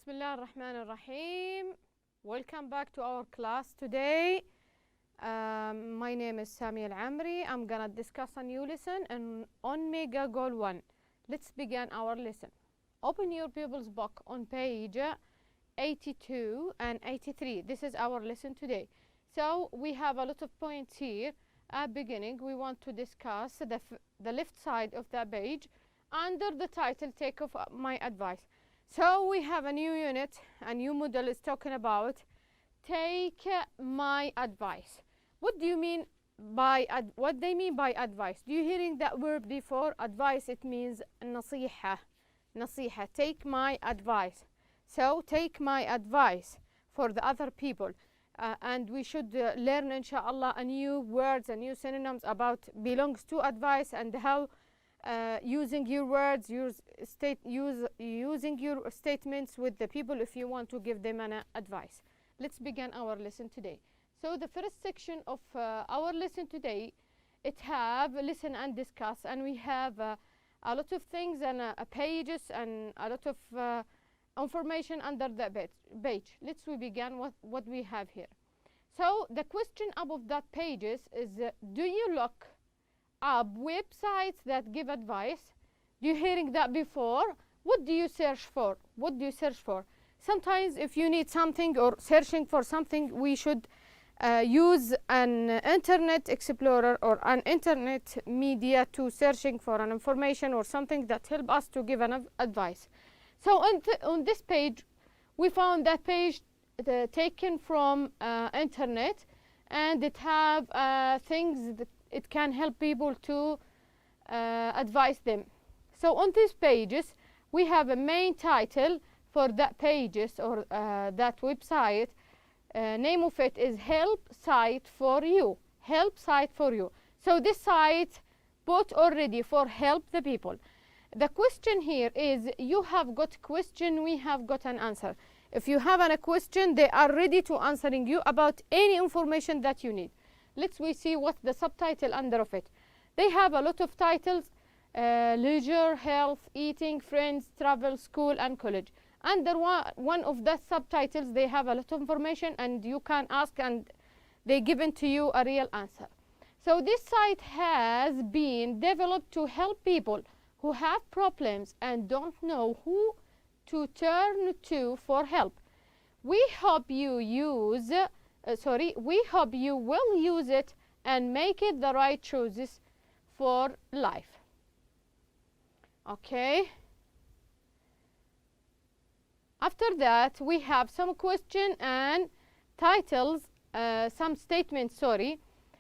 Bismillah ar-Rahman ar-Rahim. Welcome back to our class today. My name is Sami Al-Amri. I'm gonna discuss a new lesson on Mega Goal 1. Let's begin our lesson. Open your pupils book on page 82 and 83. This is our lesson today. So we have a lot of points here. At beginning, we want to discuss the left side of the page under the title, Take Off My Advice. So we have a new unit, a new model is talking about take my advice. What do you mean by what they mean by advice? Do you hearing that word before? Advice, it means nasiha. Nasiha, take my advice. So take my advice for the other people. And we should learn, inshallah, a new words and new synonyms about belongs to advice and how using your words, using your statements with the people if you want to give them an advice. Let's begin our lesson today. So the first section of our lesson today, it have listen and discuss, and we have a lot of things and pages and a lot of information under the page. Let's begin with what we have here. So the question above that pages is do you look up websites that give advice? Do you hearing that before? What do you search for? What do you search for? Sometimes if you need something or searching for something, we should use an internet explorer or an internet media to searching for an information or something that help us to give an advice. So on this page, we found that page taken from internet, and it have things that it can help people to advise them. So on these pages, we have a main title for that pages or that website. Name of it is Help Site for You. Help Site for You. So this site bought already for help the people. The question here is you have got question, we have got an answer. If you have a question, they are ready to answering you about any information that you need. Let's see what the subtitle under of it. They have a lot of titles: leisure, health, eating, friends, travel, school, and college. Under one of the subtitles, they have a lot of information, and you can ask, and they given to you a real answer. So this site has been developed to help people who have problems and don't know who to turn to for help. We hope you will use it and make it the right choices for life. Okay. After that, we have some question and titles, some statements,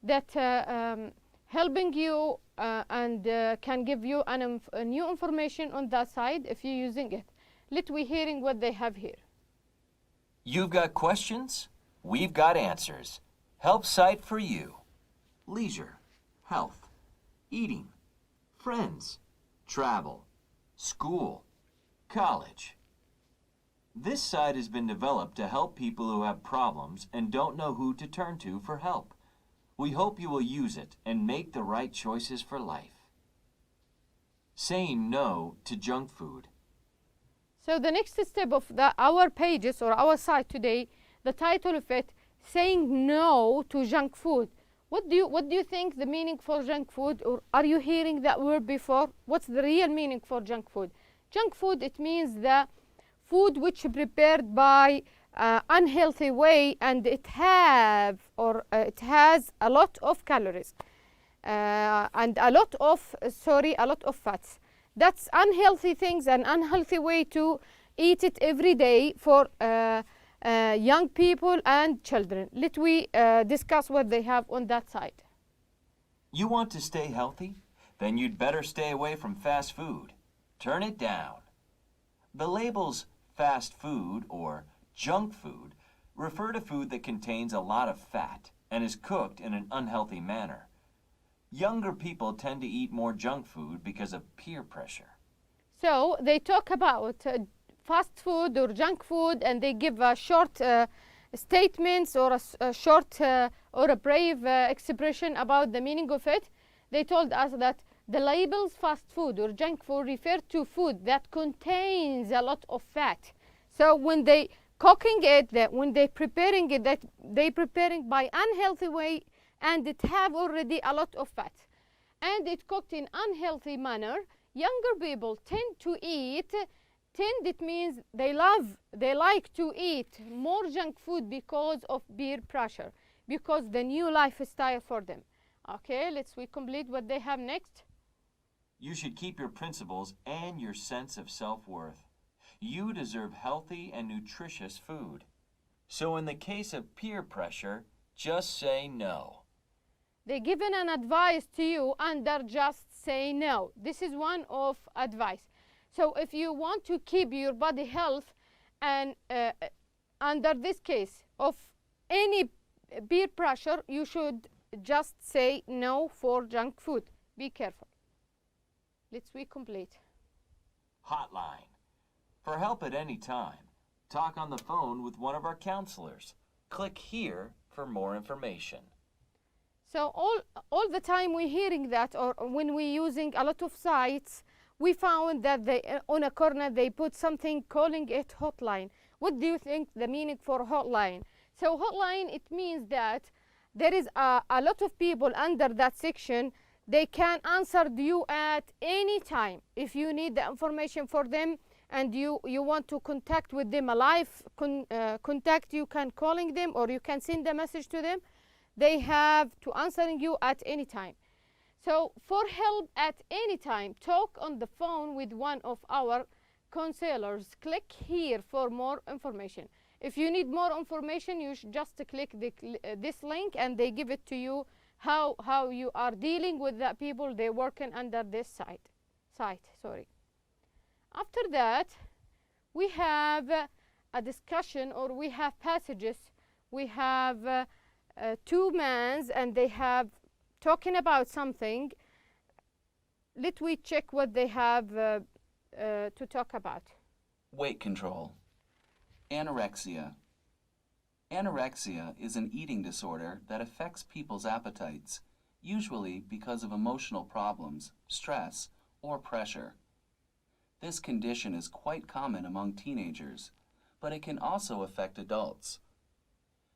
that helping you and can give you a new information on that side if you're using it. Let we hearing what they have here. You've got questions? We've got answers. Help site for you. Leisure, health, eating, friends, travel, school, college. This site has been developed to help people who have problems and don't know who to turn to for help. We hope you will use it and make the right choices for life. Saying no to junk food. So the next step of our pages or our site today, the title of it, saying no to junk food. What do you think the meaning for junk food, or are you hearing that word before? What's the real meaning for junk food? Junk food, it means the food which is prepared by unhealthy way, and it has a lot of calories and a lot of fats. That's unhealthy things, an unhealthy way to eat it every day for young people and children. Let we discuss what they have on that side. You want to stay healthy? Then you'd better stay away from fast food. Turn it down. The labels fast food or junk food refer to food that contains a lot of fat and is cooked in an unhealthy manner. Younger people tend to eat more junk food because of peer pressure. So they talk about fast food or junk food, and they give short statements or a short or a brave expression about the meaning of it. They told us that the labels fast food or junk food refer to food that contains a lot of fat. So when they cooking it, that when they preparing it, that they preparing by unhealthy way, and it have already a lot of fat, and it cooked in unhealthy manner, younger people tend to eat. Tend, it means they like to eat more junk food because of peer pressure, because the new lifestyle for them. Okay, we complete what they have next. You should keep your principles and your sense of self-worth. You deserve healthy and nutritious food. So in the case of peer pressure, just say no. They given an advice to you under just say no. This is one of advice. So if you want to keep your body health, and under this case of any peer pressure, you should just say no for junk food. Be careful. Let's complete. Hotline. For help at any time, talk on the phone with one of our counselors. Click here for more information. So all the time we're hearing that, or when we're using a lot of sites, we found that they on a corner they put something calling it hotline. What do you think the meaning for hotline? So hotline, it means that there is a lot of people under that section. They can answer you at any time. If you need the information for them and you want to contact with them, a live contact, you can calling them or you can send a message to them. They have to answering you at any time. So for help at any time, talk on the phone with one of our counselors. Click here for more information. If you need more information, you should just click this link and they give it to you how you are dealing with the people they working under this site. After that, we have a discussion, or we have passages. We have two men and they have talking about something. Let we check what they have to talk about. Weight control. Anorexia. Anorexia is an eating disorder that affects people's appetites, usually because of emotional problems, stress, or pressure. This condition is quite common among teenagers, but it can also affect adults.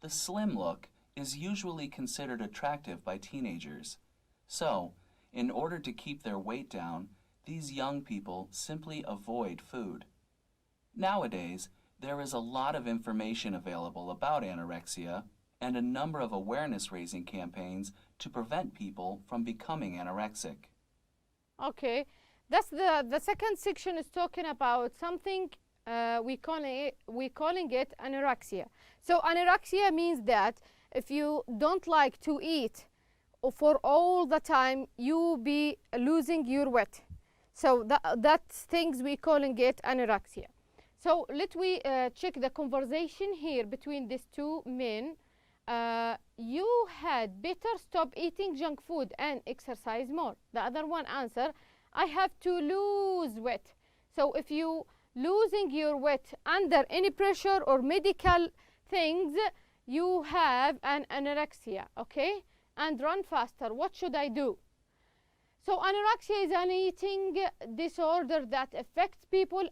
The slim look is usually considered attractive by teenagers. So, in order to keep their weight down, these young people simply avoid food. Nowadays, there is a lot of information available about anorexia and a number of awareness-raising campaigns to prevent people from becoming anorexic. Okay, that's the second section is talking about something we calling it anorexia. So anorexia means that if you don't like to eat for all the time, you be losing your weight. So that's things we calling it anorexia. So let we check the conversation here between these two men. You had better stop eating junk food and exercise more. The other one answer, I have to lose weight. So if you losing your weight under any pressure or medical things, you have an anorexia, okay? And run faster. What should I do? So anorexia is an eating disorder that affects people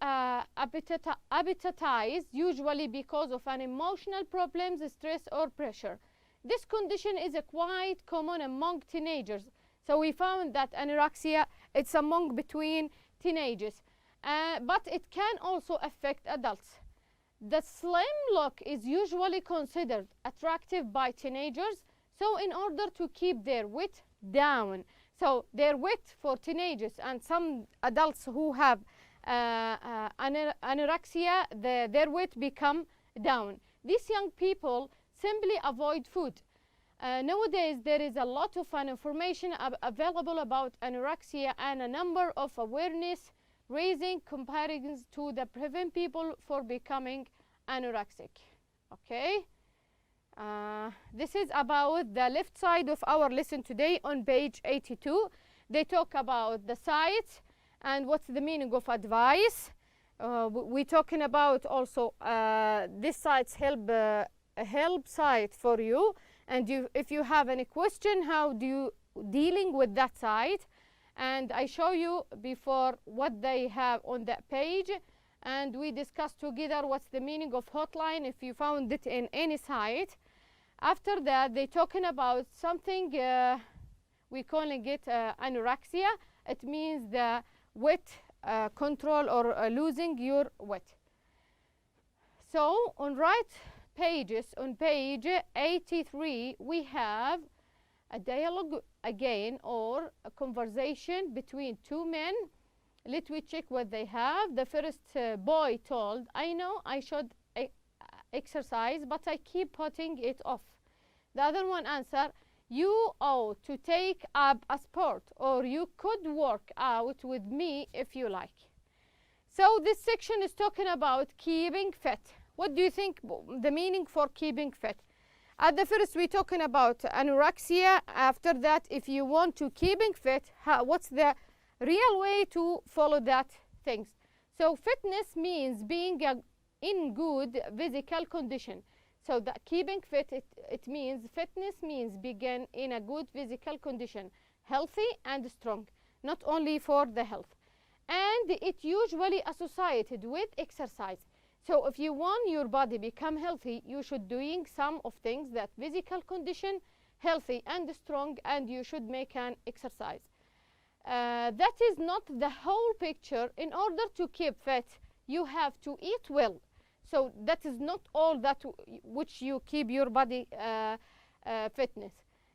appetite, usually because of an emotional problems, stress or pressure. This condition is quite common among teenagers. So we found that anorexia, it's among between teenagers, but it can also affect adults. The slim look is usually considered attractive by teenagers, so in order to keep their weight down. So their weight for teenagers and some adults who have anorexia, their weight become down. These young people simply avoid food. Nowadays, there is a lot of information available about anorexia and a number of awareness raising comparisons to prevent people for becoming anorexic. Okay? This is about the left side of our lesson today on page 82. They talk about the sites and what's the meaning of advice. We're talking about also this site's help site for you. And if you have any question, how do you dealing with that site? And I show you before what they have on that page. and we discussed together what's the meaning of hotline if you found it in any site. After that, they talking about something we calling it anorexia. It means the weight control or losing your weight. So on right pages, on page 83, we have a dialogue again, or a conversation between two men. Let me check what they have. The first boy told, I know I should exercise, but I keep putting it off. The other one answered, you ought to take up a sport, or you could work out with me if you like. So this section is talking about keeping fit. What do you think the meaning for keeping fit? At the first, we're talking about anorexia. After that, if you want to keeping fit, what's the real way to follow that things? So fitness means being in good physical condition. So that keeping fit, it means fitness means being in a good physical condition, healthy and strong, not only for the health. And it usually associated with exercise. So if you want your body become healthy, you should doing some of things that physical condition, healthy and strong, and you should make an exercise. That is not the whole picture. In order to keep fit, you have to eat well. So that is not all that which you keep your body fitness.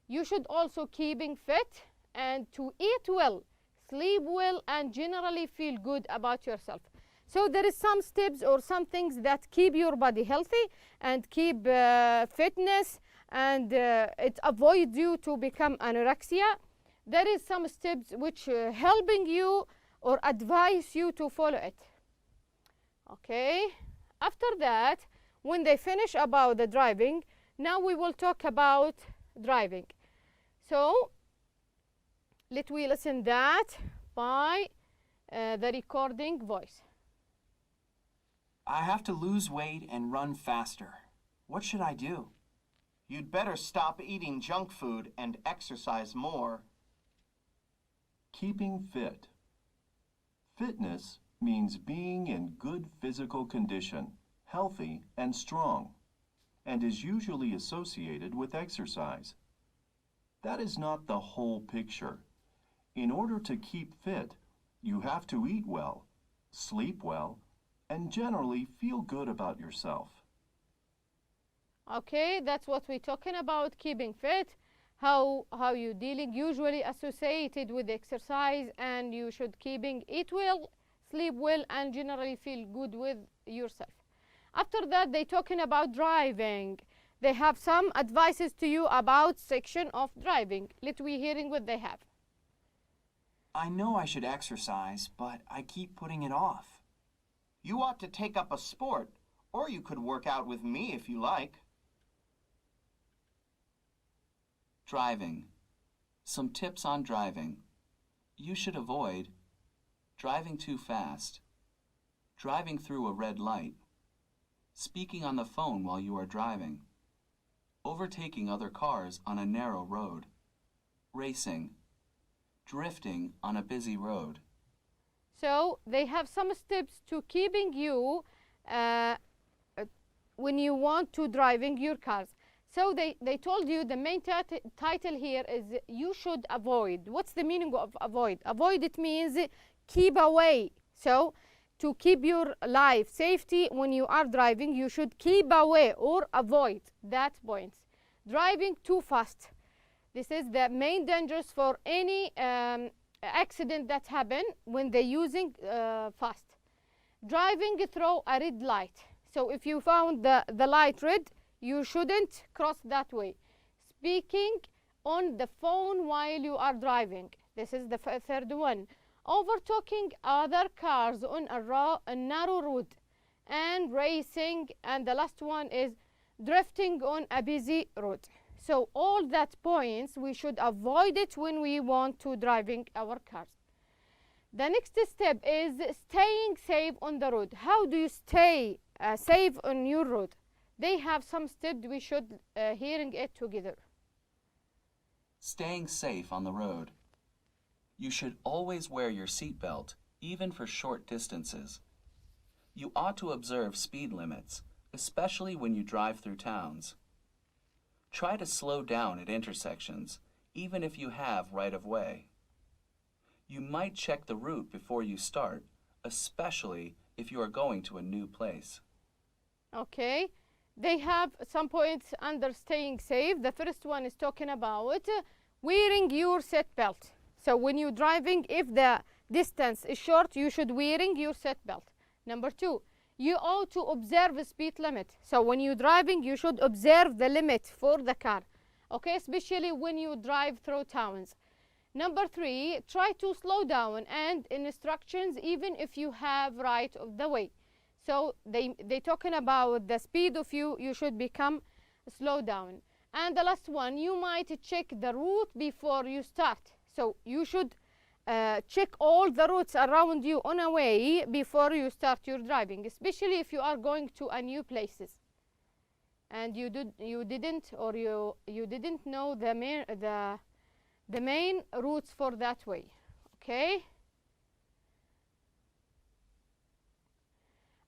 You should also keeping fit and to eat well, sleep well, and generally feel good about yourself. So there is some steps or some things that keep your body healthy and keep fitness, and it avoids you to become anorexia. There is some steps which helping you or advise you to follow it. Okay. After that, when they finish about the driving, now we will talk about driving. So let we listen that by the recording voice. I have to lose weight and run faster. What should I do? You'd better stop eating junk food and exercise more. Keeping fit. Fitness means being in good physical condition, healthy and strong, and is usually associated with exercise. That is not the whole picture. In order to keep fit, you have to eat well, sleep well, and generally feel good about yourself. Okay, that's what we're talking about, keeping fit. How you dealing, usually associated with exercise, and you should eat well, sleep well, and generally feel good with yourself. After that, they talking about driving. They have some advices to you about section of driving. Let we hearing what they have. I know I should exercise, but I keep putting it off. You ought to take up a sport, or you could work out with me if you like. Driving. Some tips on driving. You should avoid driving too fast, driving through a red light, speaking on the phone while you are driving, overtaking other cars on a narrow road, racing, drifting on a busy road. So they have some steps to keeping you when you want to driving your cars. So they told you the main title here is you should avoid. What's the meaning of avoid? Avoid, it means keep away. So to keep your life safety when you are driving, you should keep away or avoid that point. Driving too fast. This is the main dangers for any accident that happen when they're using fast. Driving through a red light. So if you found the light red, you shouldn't cross that way. Speaking on the phone while you are driving. This is the third one. Overtaking other cars on a narrow road and racing. And the last one is drifting on a busy road. So all that points, we should avoid it when we want to driving our cars. The next step is staying safe on the road. How do you stay safe on your road? They have some steps, we should hearing it together. Staying safe on the road. You should always wear your seatbelt, even for short distances. You ought to observe speed limits, especially when you drive through towns. Try to slow down at intersections, even if you have right-of-way. You might check the route before you start, especially if you are going to a new place. Okay, they have some points under staying safe. The first one is talking about wearing your seat belt. So when you're driving, if the distance is short, you should wearing your seat belt. Number 2, you ought to observe the speed limit. So when you're driving, you should observe the limit for the car. Okay, especially when you drive through towns. Number 3, try to slow down and instructions even if you have right of the way. So they talking about the speed of you should become slow down. And the last one, you might check the route before you start. So you should check all the routes around you on a way before you start your driving, especially if you are going to a new places and you didn't know the main routes for that way. Okay.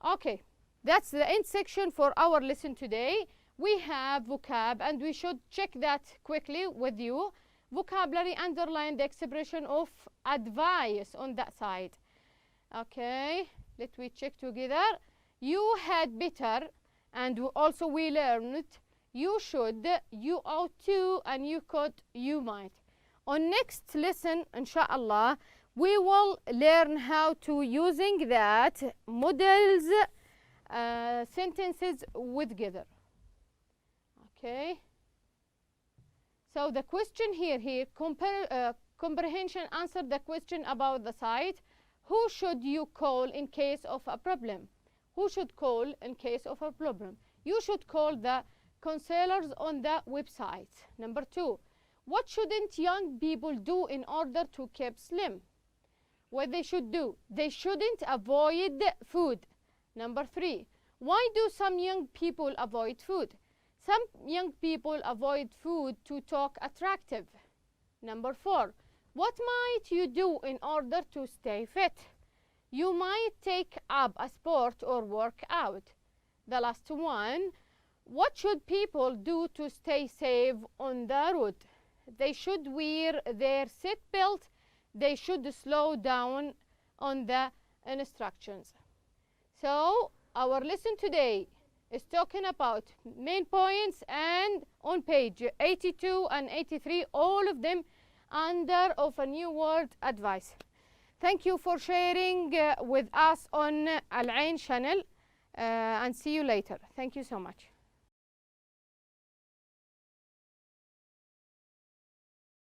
Okay, that's the end section for our lesson today. We have vocab and we should check that quickly with you. Vocabulary, underline the expression of advice on that side. Okay, let me check together. You had better, and also we learned you should, you ought to, and you could, you might. On next lesson, inshallah, we will learn how to using that models sentences with together. Okay. So the question here, comprehension, answer the question about the site. Who should you call in case of a problem? Who should call in case of a problem? You should call the counselors on the website. Number 2, what shouldn't young people do in order to keep slim? What they should do? They shouldn't avoid food. Number 3, why do some young people avoid food? Some young people avoid food to talk attractive. Number 4, what might you do in order to stay fit? You might take up a sport or work out. The last one, what should people do to stay safe on the road? They should wear their seat belt. They should slow down on the instructions. So our lesson today is talking about main points, and on page 82 and 83, all of them under of a new word advice. Thank you for sharing with us on Al Ain channel, and see you later. Thank you so much.